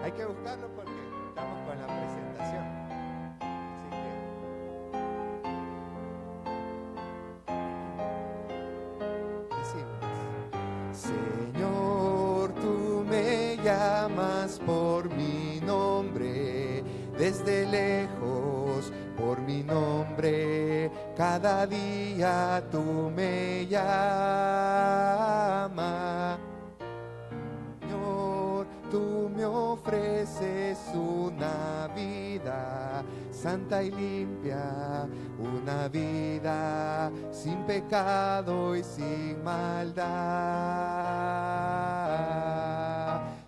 Hay que buscarlo porque estamos con la presentación. Así que decimos: Señor, tú me llamas por mi nombre, desde lejos por mi nombre, cada día tú me llamas. Señor, tú me ofreces una vida santa y limpia, una vida sin pecado y sin maldad.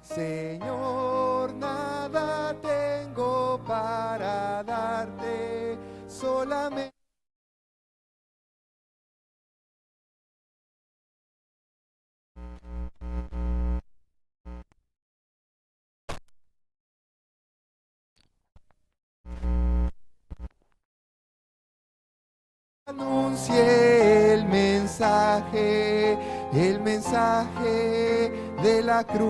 Señor, nada tengo para darte, solamente anuncie el mensaje de la cruz.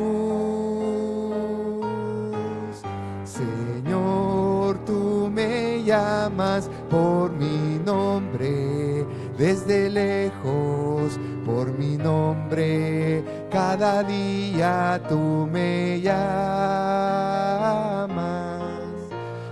Señor, tú me llamas por mi nombre, desde lejos por mi nombre, cada día tú me llamas.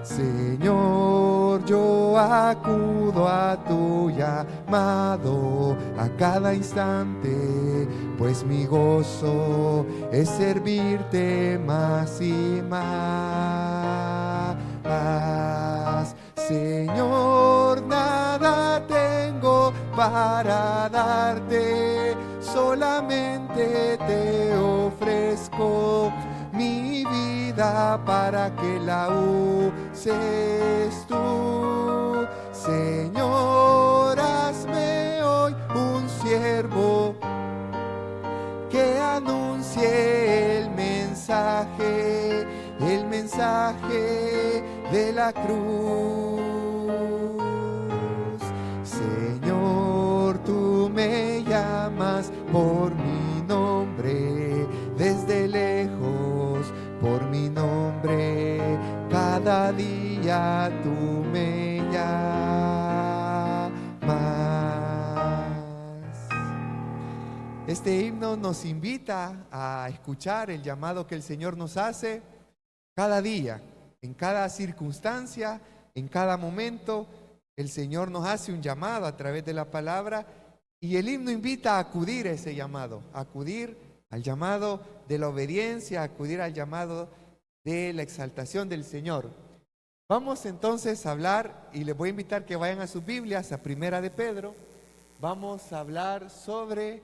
Señor, yo acudo a tu llamado a cada instante, pues mi gozo es servirte más y más. Señor, nada tengo para darte, solamente te ofrezco mi vida para que la uses tú. Señor, hazme hoy un siervo que anuncie el mensaje de la cruz. Señor, tú me llamas por mi nombre, desde lejos por mi nombre, cada día tú me llamas. Este himno nos invita a escuchar el llamado que el Señor nos hace cada día, en cada circunstancia, en cada momento. El Señor nos hace un llamado a través de la palabra y el himno invita a acudir a ese llamado, a acudir al llamado de la obediencia, a acudir al llamado de la exaltación del Señor. Vamos entonces a hablar, y les voy a invitar que vayan a sus Biblias, a Primera de Pedro. Vamos a hablar sobre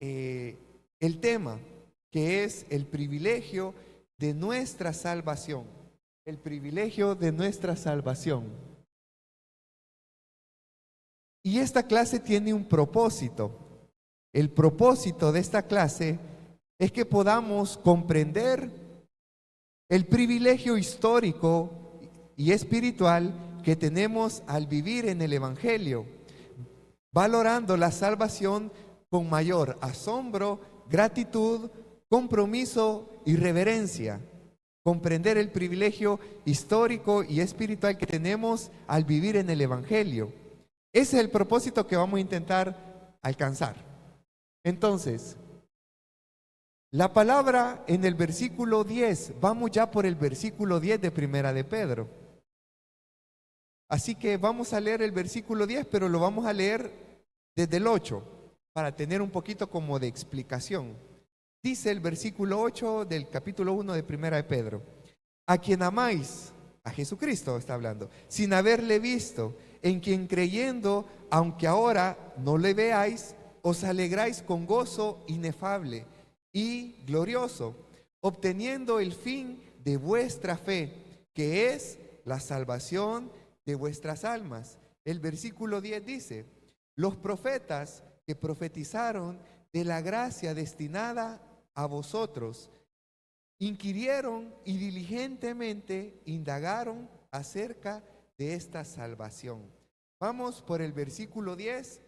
el tema que es el privilegio de nuestra salvación. El privilegio de nuestra salvación. Y esta clase tiene un propósito. El propósito de esta clase es que podamos comprender el privilegio histórico y espiritual que tenemos al vivir en el Evangelio, valorando la salvación con mayor asombro, gratitud, compromiso y reverencia. Comprender el privilegio histórico y espiritual que tenemos al vivir en el Evangelio. Ese es el propósito que vamos a intentar alcanzar. Entonces, la palabra en el versículo 10, vamos ya por el versículo 10 de Primera de Pedro. Así que vamos a leer el versículo 10, pero lo vamos a leer desde el 8, para tener un poquito como de explicación. Dice el versículo 8 del capítulo 1 de Primera de Pedro: a quien amáis, a Jesucristo está hablando, sin haberle visto, en quien creyendo, aunque ahora no le veáis, os alegráis con gozo inefable y glorioso, obteniendo el fin de vuestra fe, que es la salvación de vuestras almas. El versículo 10 dice: los profetas que profetizaron de la gracia destinada a vosotros, inquirieron y diligentemente indagaron acerca de esta salvación. Vamos por el versículo 10,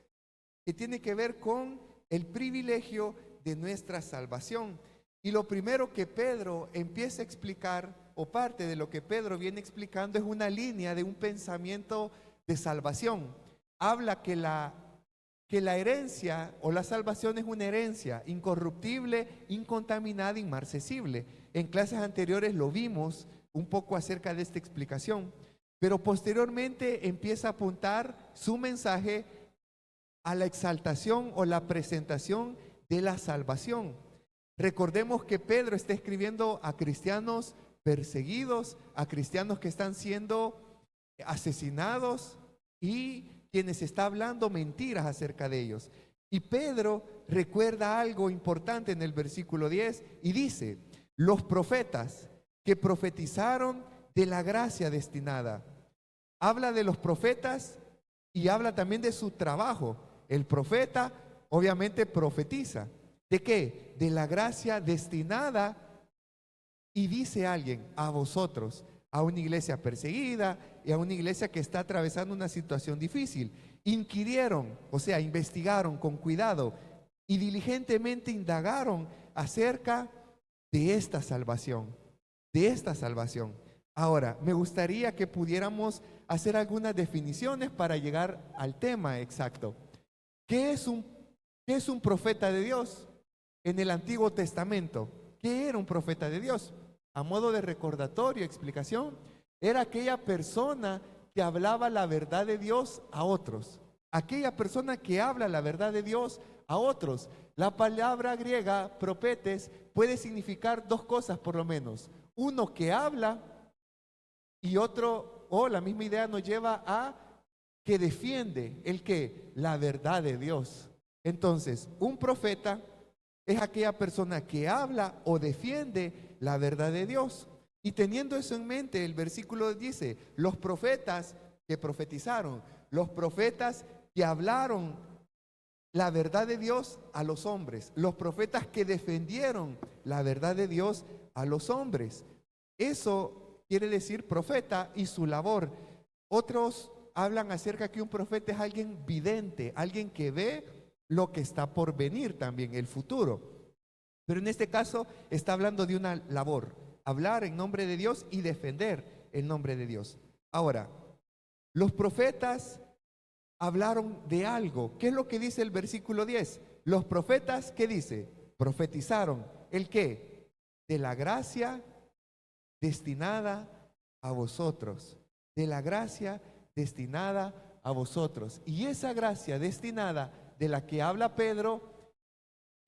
que tiene que ver con el privilegio de nuestra salvación. Y lo primero que Pedro empieza a explicar o parte de lo que Pedro viene explicando es una línea de un pensamiento de salvación. Habla que la herencia o la salvación es una herencia incorruptible, incontaminada, inmarcesible. En clases anteriores lo vimos un poco acerca de esta explicación, pero posteriormente empieza a apuntar su mensaje a la exaltación o la presentación de la salvación. Recordemos que Pedro está escribiendo a cristianos perseguidos, a cristianos que están siendo asesinados y quienes está hablando mentiras acerca de ellos. Y Pedro recuerda algo importante en el versículo 10 y dice: los profetas que profetizaron de la gracia destinada. Habla de los profetas y habla también de su trabajo. El profeta obviamente profetiza. ¿De qué? De la gracia destinada. Y dice alguien: a vosotros, a una iglesia perseguida y a una iglesia que está atravesando una situación difícil. Inquirieron, o sea, investigaron con cuidado y diligentemente indagaron acerca de esta salvación, de esta salvación. Ahora, me gustaría que pudiéramos hacer algunas definiciones para llegar al tema exacto. ¿Qué es un profeta de Dios? En el Antiguo Testamento, ¿qué era un profeta de Dios? A modo de recordatorio, explicación, era aquella persona que hablaba la verdad de Dios a otros. Aquella persona que habla la verdad de Dios a otros. La palabra griega, propetes, puede significar dos cosas por lo menos. Uno que habla y otro, o la misma idea nos lleva a que defiende el que, la verdad de Dios. Entonces, un profeta es aquella persona que habla o defiende la verdad de Dios. Y teniendo eso en mente, el versículo dice: los profetas que profetizaron, los profetas que hablaron la verdad de Dios a los hombres, los profetas que defendieron la verdad de Dios a los hombres. Eso quiere decir profeta y su labor. Otros hablan acerca que un profeta es alguien vidente, alguien que ve lo que está por venir también, el futuro. Pero en este caso está hablando de una labor: hablar en nombre de Dios y defender el nombre de Dios. Ahora, los profetas hablaron de algo. ¿Qué es lo que dice el versículo 10? Los profetas, ¿qué dice? Profetizaron. ¿El qué? De la gracia destinada a vosotros. De la gracia destinada a vosotros. Y esa gracia destinada de la que habla Pedro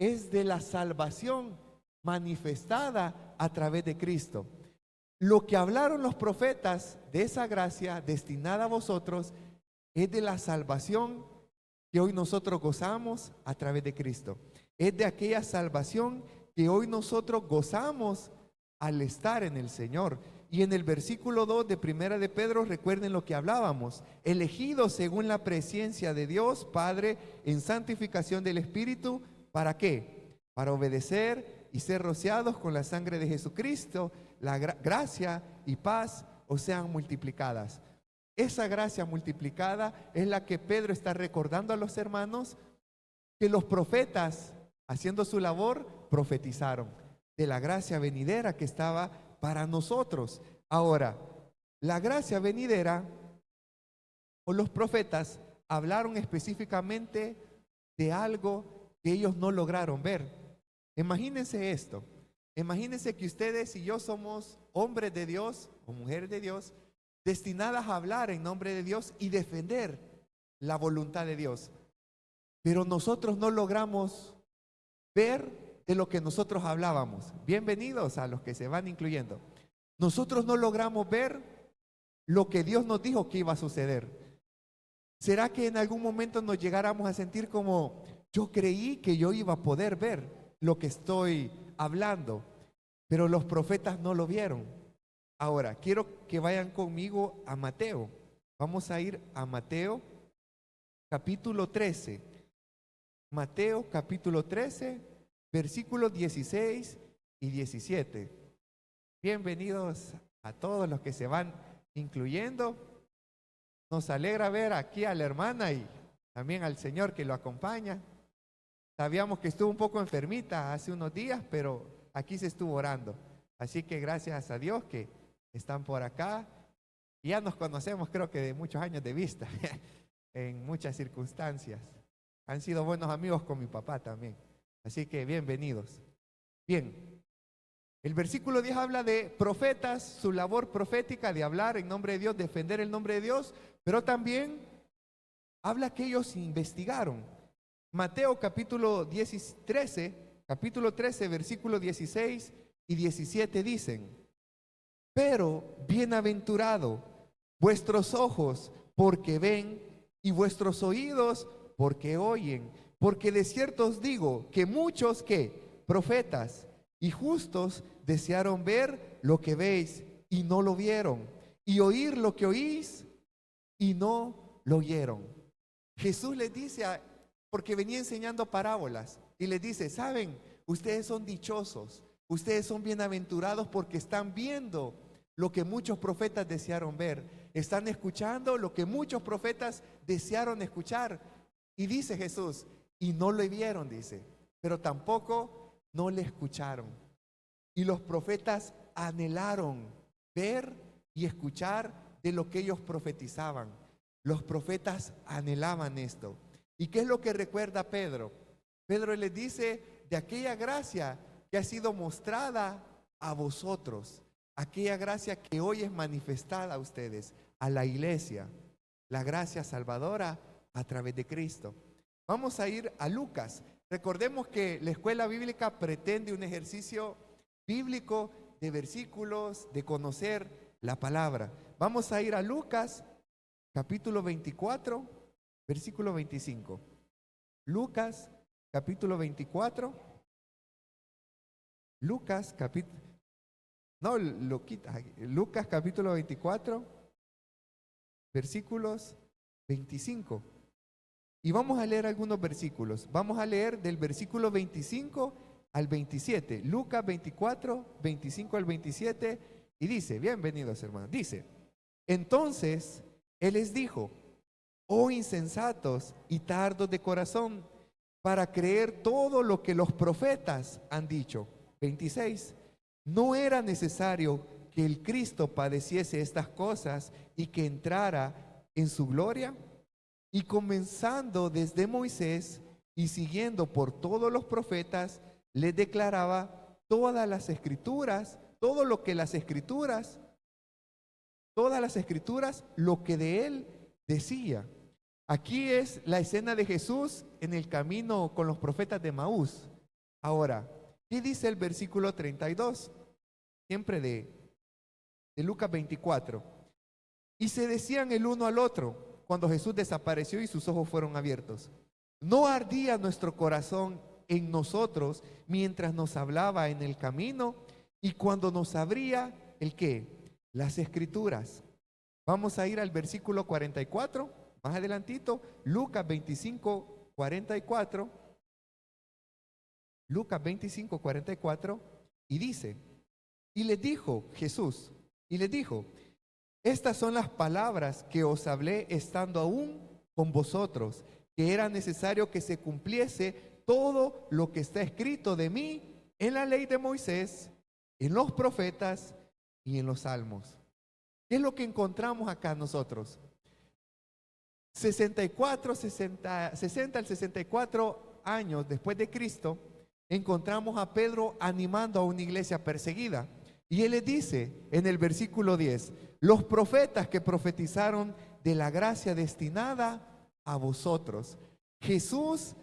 es de la salvación manifestada a través de Cristo. Lo que hablaron los profetas de esa gracia destinada a vosotros es de la salvación que hoy nosotros gozamos a través de Cristo. Es de aquella salvación que hoy nosotros gozamos al estar en el Señor. Y en el versículo 2 de Primera de Pedro, recuerden lo que hablábamos: elegidos según la presciencia de Dios Padre en santificación del Espíritu. ¿Para qué? Para obedecer y ser rociados con la sangre de Jesucristo. La gracia y paz os sean multiplicadas. Esa gracia multiplicada es la que Pedro está recordando a los hermanos, que los profetas, haciendo su labor, profetizaron de la gracia venidera que estaba para nosotros. Ahora, la gracia venidera o los profetas hablaron específicamente de algo que ellos no lograron ver. Imagínense esto. Imagínense que ustedes y yo somos hombres de Dios o mujeres de Dios, destinadas a hablar en nombre de Dios y defender la voluntad de Dios. Pero nosotros no logramos ver de lo que nosotros hablábamos. Bienvenidos a los que se van incluyendo. Nosotros no logramos ver lo que Dios nos dijo que iba a suceder. ¿Será que en algún momento nos llegáramos a sentir como: yo creí que yo iba a poder ver lo que estoy hablando, pero los profetas no lo vieron? Ahora, quiero que vayan conmigo a Mateo. Vamos a ir a Mateo capítulo 13. Mateo capítulo 13, versículos 16 y 17. Bienvenidos a todos los que se van incluyendo. Nos alegra ver aquí a la hermana y también al señor que lo acompaña. Sabíamos que estuvo un poco enfermita hace unos días, pero aquí se estuvo orando. Así que gracias a Dios que están por acá. Y ya nos conocemos, creo que de muchos años de vista, en muchas circunstancias. Han sido buenos amigos con mi papá también. Así que bienvenidos. Bien, el versículo 10 habla de profetas, su labor profética de hablar en nombre de Dios, defender el nombre de Dios, pero también habla que ellos investigaron. Mateo capítulo 13, versículo 16 y 17 dicen: pero bienaventurado vuestros ojos porque ven y vuestros oídos porque oyen, porque de cierto os digo que muchos que profetas y justos desearon ver lo que veis y no lo vieron, y oír lo que oís y no lo oyeron. Jesús les dice, porque venía enseñando parábolas, y les dice: saben, ustedes son dichosos, ustedes son bienaventurados porque están viendo lo que muchos profetas desearon ver, están escuchando lo que muchos profetas desearon escuchar. Y dice Jesús, y no lo vieron, dice, pero tampoco no le escucharon. Y los profetas anhelaron ver y escuchar de lo que ellos profetizaban. Los profetas anhelaban esto. ¿Y qué es lo que recuerda Pedro? Pedro les dice de aquella gracia que ha sido mostrada a vosotros, aquella gracia que hoy es manifestada a ustedes, a la iglesia, la gracia salvadora a través de Cristo. Vamos a ir a Lucas. Recordemos que la escuela bíblica pretende un ejercicio bíblico de versículos, de conocer la palabra. Vamos a ir a Lucas capítulo 24, versículo 25. Lucas capítulo 24. Lucas capítulo 24, versículos 25. Y vamos a leer algunos versículos. Vamos a leer del versículo 25 al 27. Lucas 24, 25 al 27. Y dice, bienvenidos hermanos, dice: entonces Él les dijo: oh insensatos y tardos de corazón, para creer todo lo que los profetas han dicho. 26. ¿No era necesario que el Cristo padeciese estas cosas y que entrara en su gloria? Y comenzando desde Moisés y siguiendo por todos los profetas, les declaraba todas las escrituras, todo lo que las escrituras, todas las escrituras, lo que de él decía. Aquí es la escena de Jesús en el camino con los profetas de Maús. Ahora, ¿qué dice el versículo 32? Siempre de Lucas 24. Y se decían el uno al otro cuando Jesús desapareció y sus ojos fueron abiertos: ¿no ardía nuestro corazón en nosotros mientras nos hablaba en el camino y cuando nos abría el qué? Las escrituras. Vamos a ir al versículo 44, más adelantito, Lucas 25, 44. Lucas 25, 44, y dice: y les dijo Jesús, y les dijo: estas son las palabras que os hablé estando aún con vosotros, que era necesario que se cumpliese todo lo que está escrito de mí en la ley de Moisés, en los profetas y en los salmos. ¿Qué es lo que encontramos acá nosotros? 60 al 64 años después de Cristo, encontramos a Pedro animando a una iglesia perseguida. Y él les dice en el versículo 10, los profetas que profetizaron de la gracia destinada a vosotros. Jesús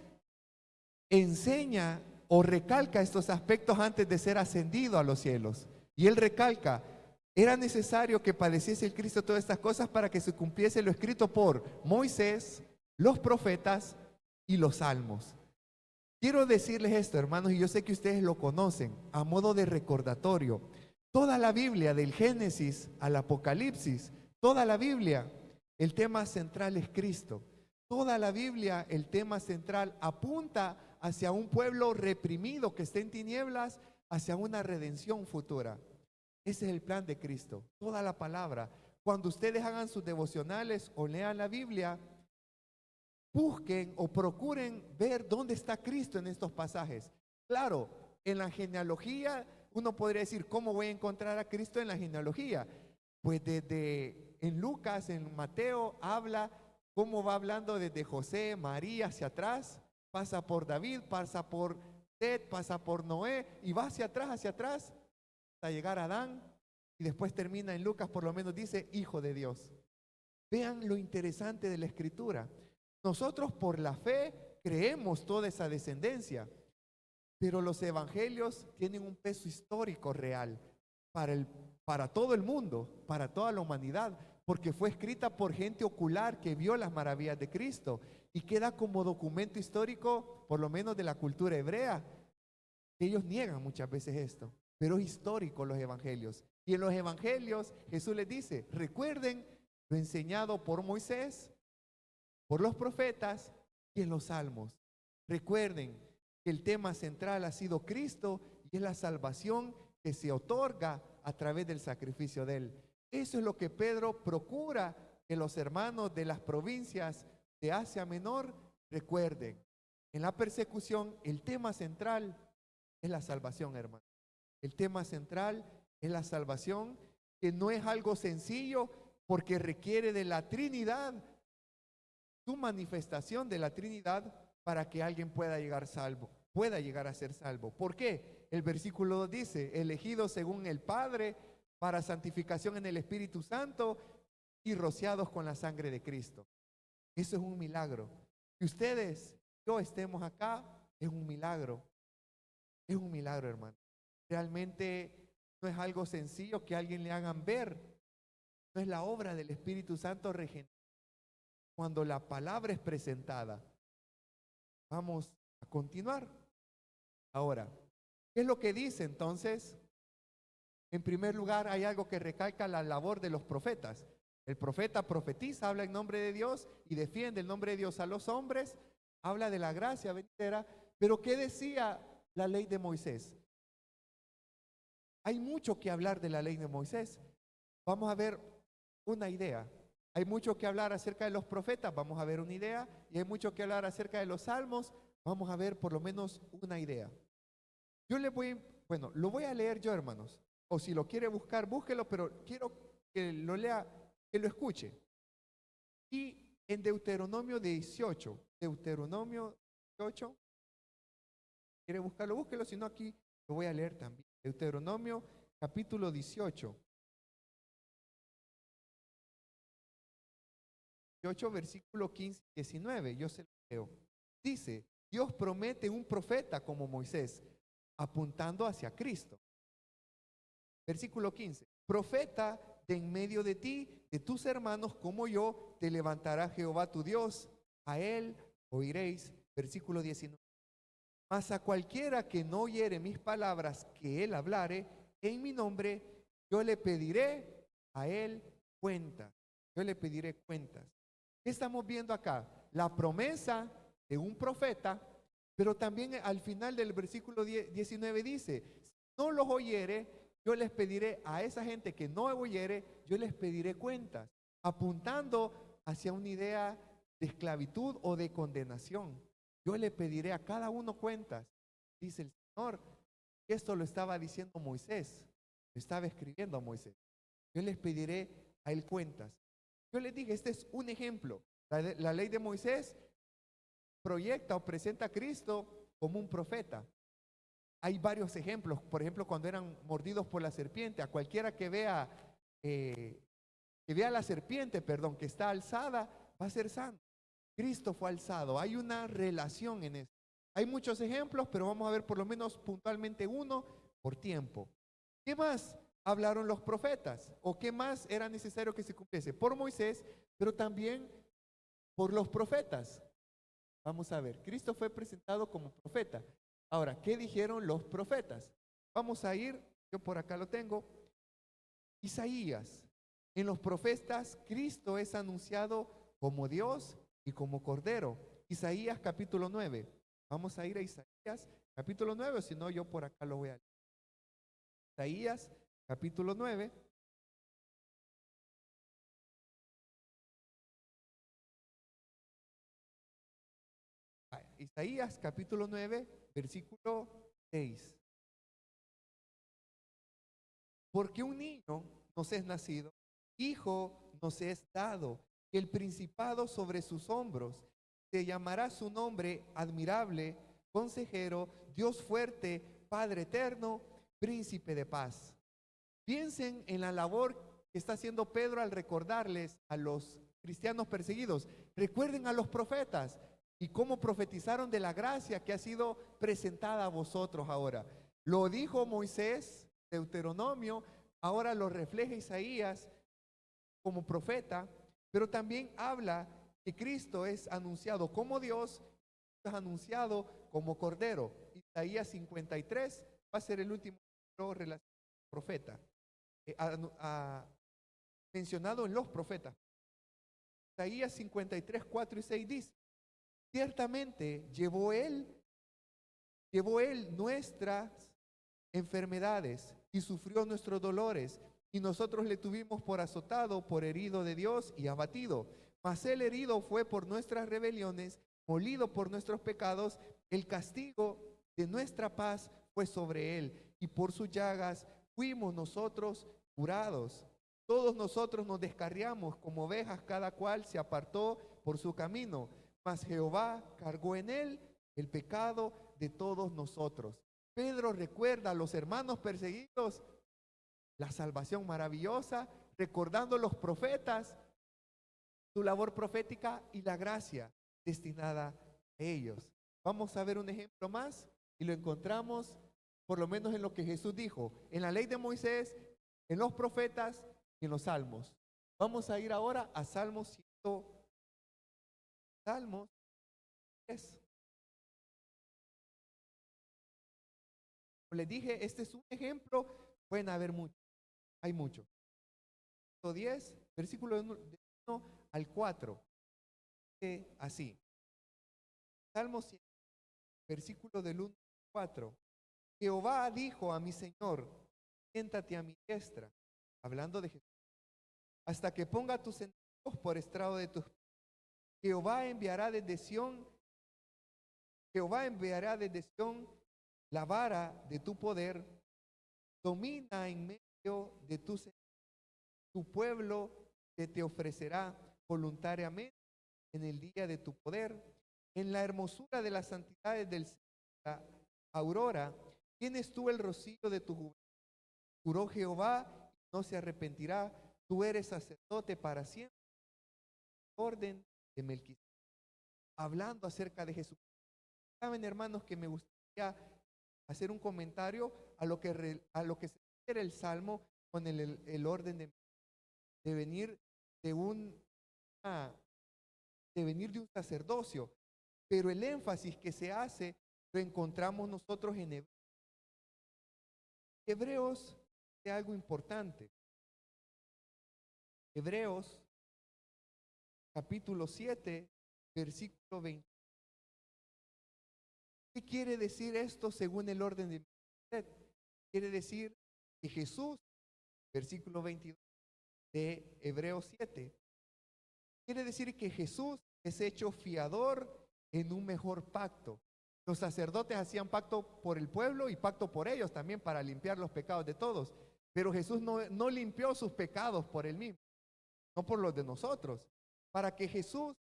enseña o recalca estos aspectos antes de ser ascendido a los cielos. Y él recalca, era necesario que padeciese el Cristo todas estas cosas para que se cumpliese lo escrito por Moisés, los profetas y los salmos. Quiero decirles esto, hermanos, y yo sé que ustedes lo conocen, a modo de recordatorio. Toda la Biblia, del Génesis al Apocalipsis, toda la Biblia, el tema central es Cristo. Toda la Biblia, el tema central apunta hacia un pueblo reprimido que está en tinieblas, hacia una redención futura. Ese es el plan de Cristo, toda la palabra. Cuando ustedes hagan sus devocionales o lean la Biblia, busquen o procuren ver dónde está Cristo en estos pasajes. Claro, en la genealogía Uno podría decir, ¿cómo voy a encontrar a Cristo en la genealogía? Pues desde en Lucas, en Mateo, habla cómo va hablando desde José, María hacia atrás, pasa por David, pasa por Ted, pasa por Noé y va hacia atrás, hasta llegar a Adán y después termina en Lucas, por lo menos dice, Hijo de Dios. Vean lo interesante de la Escritura. Nosotros por la fe creemos toda esa descendencia, pero los evangelios tienen un peso histórico real para todo el mundo, para toda la humanidad, porque fue escrita por gente ocular que vio las maravillas de Cristo y queda como documento histórico, por lo menos de la cultura hebrea. Ellos niegan muchas veces esto, pero es histórico los evangelios. Y en los evangelios Jesús les dice, recuerden lo enseñado por Moisés, por los profetas y en los salmos. Recuerden que el tema central ha sido Cristo y es la salvación que se otorga a través del sacrificio de Él. Eso es lo que Pedro procura que los hermanos de las provincias de Asia Menor recuerden. En la persecución, el tema central es la salvación, hermano. El tema central es la salvación, que no es algo sencillo porque requiere de la Trinidad, su manifestación de la Trinidad para que alguien pueda llegar salvo, pueda llegar a ser salvo. ¿Por qué? El versículo 2 dice, elegidos según el Padre para santificación en el Espíritu Santo y rociados con la sangre de Cristo. Eso es un milagro. Que ustedes, yo estemos acá, es un milagro. Es un milagro, hermano. Realmente no es algo sencillo que a alguien le hagan ver. No es la obra del Espíritu Santo regenerado. Cuando la palabra es presentada, vamos a continuar. Ahora, ¿qué es lo que dice entonces? En primer lugar, hay algo que recalca la labor de los profetas. El profeta profetiza, habla en nombre de Dios y defiende el nombre de Dios a los hombres, habla de la gracia venidera. Pero ¿qué decía la ley de Moisés? Hay mucho que hablar de la ley de Moisés. Vamos a ver una idea. Hay mucho que hablar acerca de los profetas, vamos a ver una idea. Y hay mucho que hablar acerca de los salmos, vamos a ver por lo menos una idea. Yo le voy, bueno, lo voy a leer yo, hermanos. O si lo quiere buscar, búsquelo, pero quiero que lo lea, que lo escuche. Y en Deuteronomio 18, Deuteronomio 18, quiere buscarlo, búsquelo, si no aquí lo voy a leer también. Deuteronomio capítulo 18. 18, versículo 15 y 19, yo se lo leo. Dice, Dios promete un profeta como Moisés, apuntando hacia Cristo. Versículo 15, profeta de en medio de ti, de tus hermanos como yo, te levantará Jehová tu Dios, a él oiréis. Versículo 19, mas a cualquiera que no oyere mis palabras que él hablare en mi nombre, yo le pediré a él cuentas. Yo le pediré cuentas. ¿Qué estamos viendo acá? La promesa de un profeta, pero también al final del versículo 19 dice, si no los oyere, yo les pediré a esa gente que no oyere, yo les pediré cuentas, apuntando hacia una idea de esclavitud o de condenación. Yo le pediré a cada uno cuentas, dice el Señor. Esto lo estaba diciendo Moisés, lo estaba escribiendo a Moisés. Yo les pediré a él cuentas. Yo les dije, este es un ejemplo. La ley de Moisés proyecta o presenta a Cristo como un profeta. Hay varios ejemplos. Por ejemplo, cuando eran mordidos por la serpiente, a cualquiera que vea la serpiente, perdón, que está alzada, va a ser sano. Cristo fue alzado. Hay una relación en eso. Hay muchos ejemplos, pero vamos a ver por lo menos puntualmente uno por tiempo. ¿Qué más hablaron los profetas? ¿O qué más era necesario que se cumpliese? Por Moisés, pero también por los profetas. Vamos a ver, Cristo fue presentado como profeta. Ahora, ¿qué dijeron los profetas? Vamos a ir, yo por acá lo tengo, Isaías. En los profetas, Cristo es anunciado como Dios y como Cordero. Isaías capítulo 9. Vamos a ir a Isaías capítulo 9, o si no, yo por acá lo voy a leer. Isaías capítulo 9. Isaías capítulo 9, versículo 6. Porque un niño nos es nacido, hijo nos es dado, el principado sobre sus hombros. Se llamará su nombre admirable, consejero, Dios fuerte, Padre eterno, príncipe de paz. Piensen en la labor que está haciendo Pedro al recordarles a los cristianos perseguidos. Recuerden a los profetas y cómo profetizaron de la gracia que ha sido presentada a vosotros ahora. Lo dijo Moisés, Deuteronomio, ahora lo refleja Isaías como profeta, pero también habla que Cristo es anunciado como Dios, es anunciado como Cordero. Isaías 53 va a ser el último relacionado al profeta, mencionado en los profetas. Isaías 53, 4 y 6 dice: ciertamente llevó él nuestras enfermedades y sufrió nuestros dolores, y nosotros le tuvimos por azotado, por herido de Dios y abatido. Mas el herido fue por nuestras rebeliones, molido por nuestros pecados. El castigo de nuestra paz fue sobre él, y por sus llagas fuimos nosotros curados. Todos nosotros nos descarriamos como ovejas, cada cual se apartó por su camino, mas Jehová cargó en él el pecado de todos nosotros. Pedro recuerda a los hermanos perseguidos la salvación maravillosa, recordando los profetas, su labor profética y la gracia destinada a ellos. Vamos a ver un ejemplo más y lo encontramos por lo menos en lo que Jesús dijo, en la ley de Moisés, en los profetas y en los salmos. Vamos a ir ahora a Salmos 10. Les dije, este es un ejemplo, pueden haber muchos, hay muchos. 10, versículo de 1 al 4, así. Salmo 100, versículo del 1 al 4. Jehová dijo a mi Señor, siéntate a mi diestra, hablando de Jesús, hasta que ponga tus enemigos por estrado de tus pies. Jehová enviará desde Sión la vara de tu poder, domina en medio de tu pueblo que te ofrecerá voluntariamente en el día de tu poder, en la hermosura de las santidades del la aurora, tienes tú el rocío de tu juventud. Juró Jehová, no se arrepentirá, tú eres sacerdote para siempre. Orden de Melquisedec. Hablando acerca de Jesús. Saben, hermanos, que me gustaría hacer un comentario a lo que se refiere el Salmo con el orden de venir de venir de un sacerdocio, pero el énfasis que se hace lo encontramos nosotros en Hebreos de algo importante. Hebreos capítulo 7, versículo 20. ¿Qué quiere decir esto según el orden de Melquisedec? Quiere decir que Jesús, versículo 22 de Hebreos 7, quiere decir que Jesús es hecho fiador en un mejor pacto. Los sacerdotes hacían pacto por el pueblo y pacto por ellos también para limpiar los pecados de todos. Pero Jesús no limpió sus pecados por él mismo, no por los de nosotros. Para que Jesús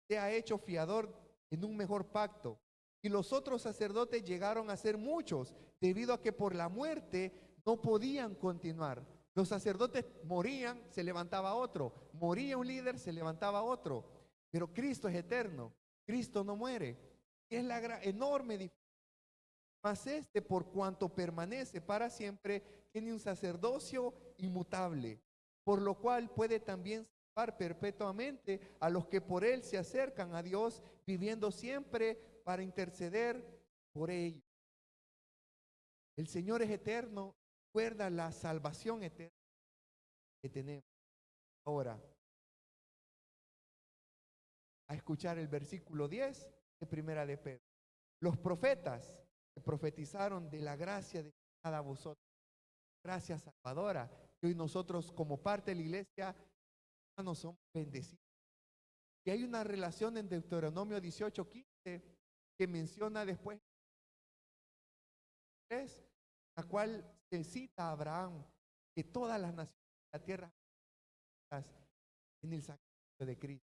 sea hecho fiador en un mejor pacto. Y los otros sacerdotes llegaron a ser muchos, debido a que por la muerte no podían continuar. Los sacerdotes morían, se levantaba otro. Moría un líder, se levantaba otro. Pero Cristo es eterno. Cristo no muere. Y es la enorme diferencia. Mas este, por cuanto permanece para siempre, tiene un sacerdocio inmutable, por lo cual puede también salvar perpetuamente a los que por él se acercan a Dios, viviendo siempre para interceder por ellos. El Señor es eterno, recuerda la salvación eterna que tenemos. Ahora, a escuchar el versículo 10 de Primera de Pedro. Los profetas que profetizaron de la gracia de cada vosotros, gracia salvadora, que hoy nosotros como parte de la iglesia no somos bendecidos. Y hay una relación en Deuteronomio 18:15 que menciona después, la cual se cita a Abraham, que todas las naciones de la tierra en el sacrificio de Cristo.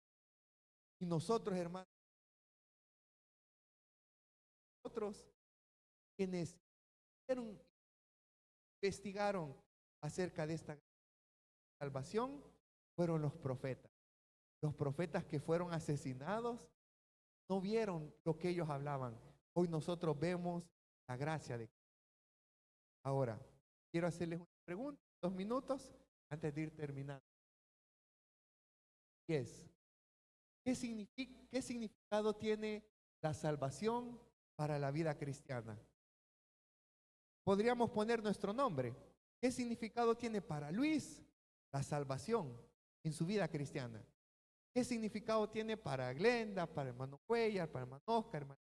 Y nosotros, hermanos, nosotros quienes investigaron acerca de esta salvación fueron los profetas. Los profetas que fueron asesinados no vieron lo que ellos hablaban. Hoy nosotros vemos la gracia de Cristo. Ahora, quiero hacerles una pregunta, 2 minutos, antes de ir terminando. ¿Qué significado tiene la salvación para la vida cristiana? Podríamos poner nuestro nombre. ¿Qué significado tiene para Luis la salvación en su vida cristiana? ¿Qué significado tiene para Glenda, para el hermano Cuellar, para el hermano Oscar,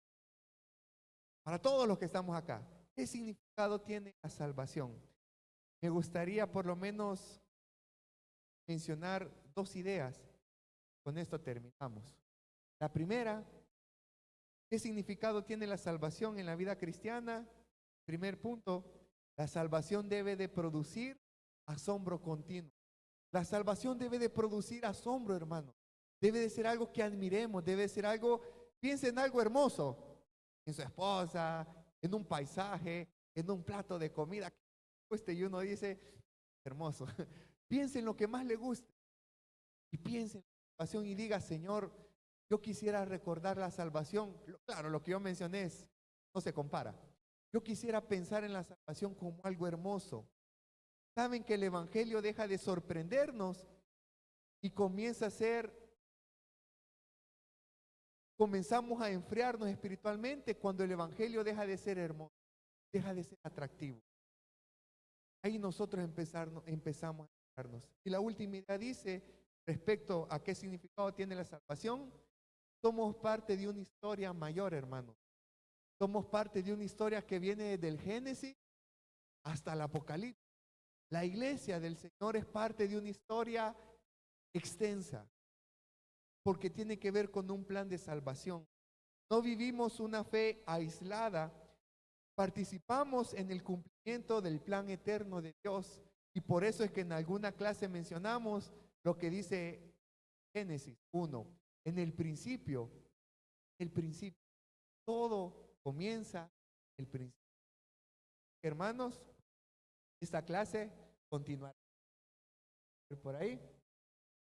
para todos los que estamos acá? ¿Qué significado tiene la salvación? Me gustaría por lo menos mencionar 2 ideas. Con esto terminamos. La primera, ¿qué significado tiene la salvación en la vida cristiana? Primer punto, la salvación debe de producir asombro continuo. La salvación debe de producir asombro, hermano. Debe de ser algo que admiremos, debe de ser algo, piensa en algo hermoso, en su esposa, en un paisaje, en un plato de comida, y uno dice, hermoso. Piense en lo que más le guste y piense en la salvación y diga, Señor, yo quisiera recordar la salvación. Claro, lo que yo mencioné no se compara. Yo quisiera pensar en la salvación como algo hermoso. Saben que el evangelio deja de sorprendernos y comenzamos a enfriarnos espiritualmente cuando el evangelio deja de ser hermoso, deja de ser atractivo. Ahí nosotros empezamos a enfriarnos. Y la última idea dice, respecto a qué significado tiene la salvación, somos parte de una historia mayor, hermanos. Somos parte de una historia que viene desde el Génesis hasta el Apocalipsis. La iglesia del Señor es parte de una historia extensa, porque tiene que ver con un plan de salvación. No vivimos una fe aislada, participamos en el cumplimiento del plan eterno de Dios. Y por eso es que en alguna clase mencionamos lo que dice Génesis 1. En el principio, todo comienza el principio. Hermanos, esta clase continuará por ahí.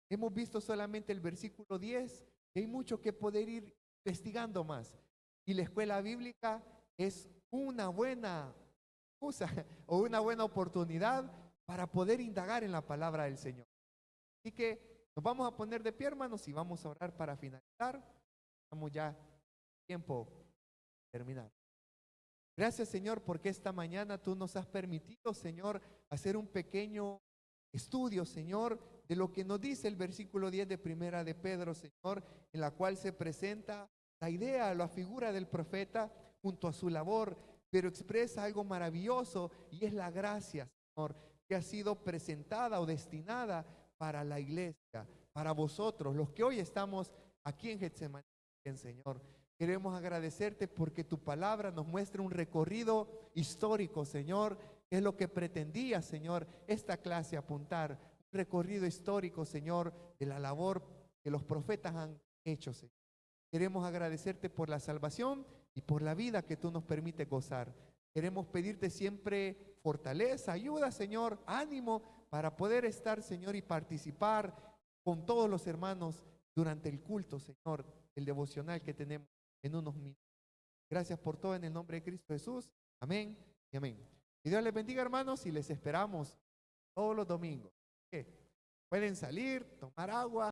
Hemos visto solamente el versículo 10 y hay mucho que poder ir investigando más. Y la escuela bíblica es una buena excusa o una buena oportunidad para poder indagar en la palabra del Señor. Así que nos vamos a poner de pie, hermanos, y vamos a orar para finalizar. Estamos ya tiempo de terminar. Gracias, Señor, porque esta mañana tú nos has permitido, Señor, hacer un pequeño estudio, Señor, de lo que nos dice el versículo 10 de Primera de Pedro, Señor, en la cual se presenta la idea, la figura del profeta junto a su labor, pero expresa algo maravilloso y es la gracia, Señor, que ha sido presentada o destinada para la iglesia, para vosotros, los que hoy estamos aquí en Getsemaní, Señor. Queremos agradecerte porque tu palabra nos muestra un recorrido histórico, Señor, que es lo que pretendía, Señor, esta clase apuntar. Un recorrido histórico, Señor, de la labor que los profetas han hecho, Señor. Queremos agradecerte por la salvación y por la vida que tú nos permites gozar. Queremos pedirte siempre fortaleza, ayuda, Señor, ánimo para poder estar, Señor, y participar con todos los hermanos durante el culto, Señor, el devocional que tenemos en unos minutos. Gracias por todo en el nombre de Cristo Jesús. Amén y amén. Y Dios les bendiga, hermanos, y les esperamos todos los domingos. Pueden salir, tomar agua.